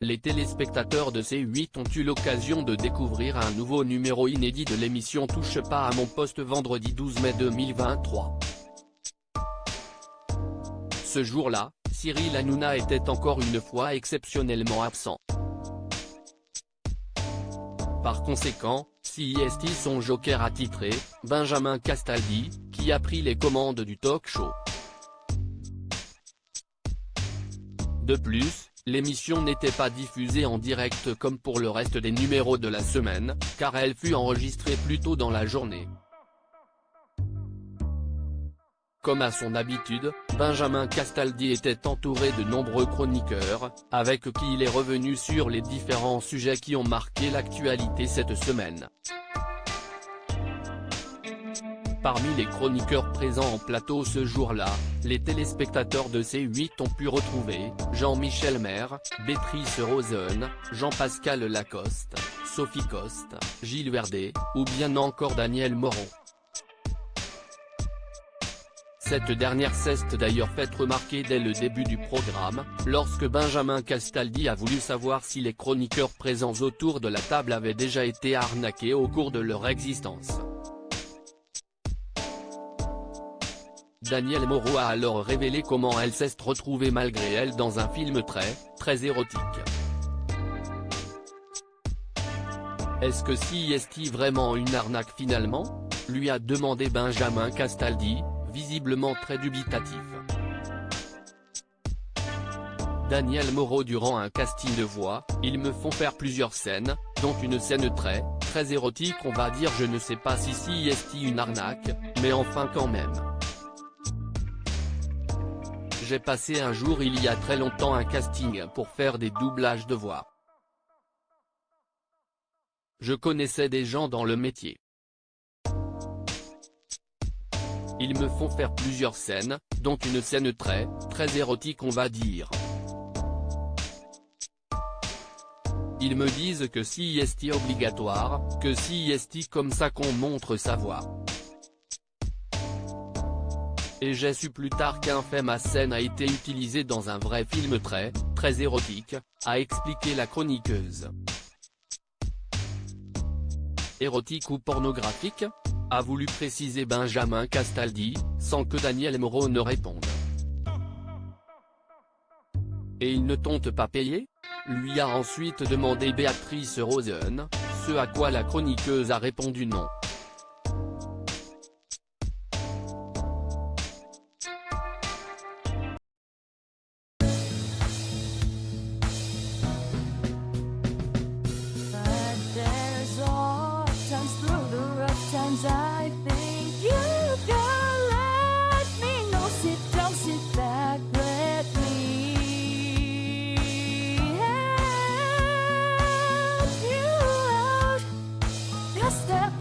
Les téléspectateurs de C8 ont eu l'occasion de découvrir un nouveau numéro inédit de l'émission Touche pas à mon poste vendredi 12 mai 2023. Ce jour-là, Cyril Hanouna était encore une fois exceptionnellement absent. Par conséquent, CIST son joker attitré, Benjamin Castaldi, qui a pris les commandes du talk-show. De plus, l'émission n'était pas diffusée en direct comme pour le reste des numéros de la semaine, car elle fut enregistrée plus tôt dans la journée. Comme à son habitude, Benjamin Castaldi était entouré de nombreux chroniqueurs, avec qui il est revenu sur les différents sujets qui ont marqué l'actualité cette semaine. Parmi les chroniqueurs présents en plateau ce jour-là, les téléspectateurs de C8 ont pu retrouver Jean-Michel Maire, Béatrice Rosen, Jean-Pascal Lacoste, Sophie Coste, Gilles Verdet, ou bien encore Daniel Moreau. Cette dernière s'est d'ailleurs faite remarquer dès le début du programme, lorsque Benjamin Castaldi a voulu savoir si les chroniqueurs présents autour de la table avaient déjà été arnaqués au cours de leur existence. Daniel Moreau a alors révélé comment elle s'est retrouvée malgré elle dans un film très érotique. Est-ce que CIST vraiment une arnaque finalement ? Lui a demandé Benjamin Castaldi, visiblement très dubitatif. Daniel Moreau durant un casting de voix, ils me font faire plusieurs scènes, dont une scène très érotique, on va dire. Je ne sais pas si CIST une arnaque, mais enfin quand même. J'ai passé un jour il y a très longtemps un casting pour faire des doublages de voix. Je connaissais des gens dans le métier. Ils me font faire plusieurs scènes, dont une scène très érotique on va dire. Ils me disent que CIST obligatoire, que CIST comme ça qu'on montre sa voix. Et j'ai su plus tard qu'un fait ma scène a été utilisée dans un vrai film très érotique, a expliqué la chroniqueuse. Érotique ou pornographique ? A voulu préciser Benjamin Castaldi, sans que Daniel Moreau ne réponde. Et ils ne t'ont pas payé ? Lui a ensuite demandé Béatrice Rosen, ce à quoi la chroniqueuse a répondu non. I think you can let me know. Sit down, sit back, let me help you out. Just step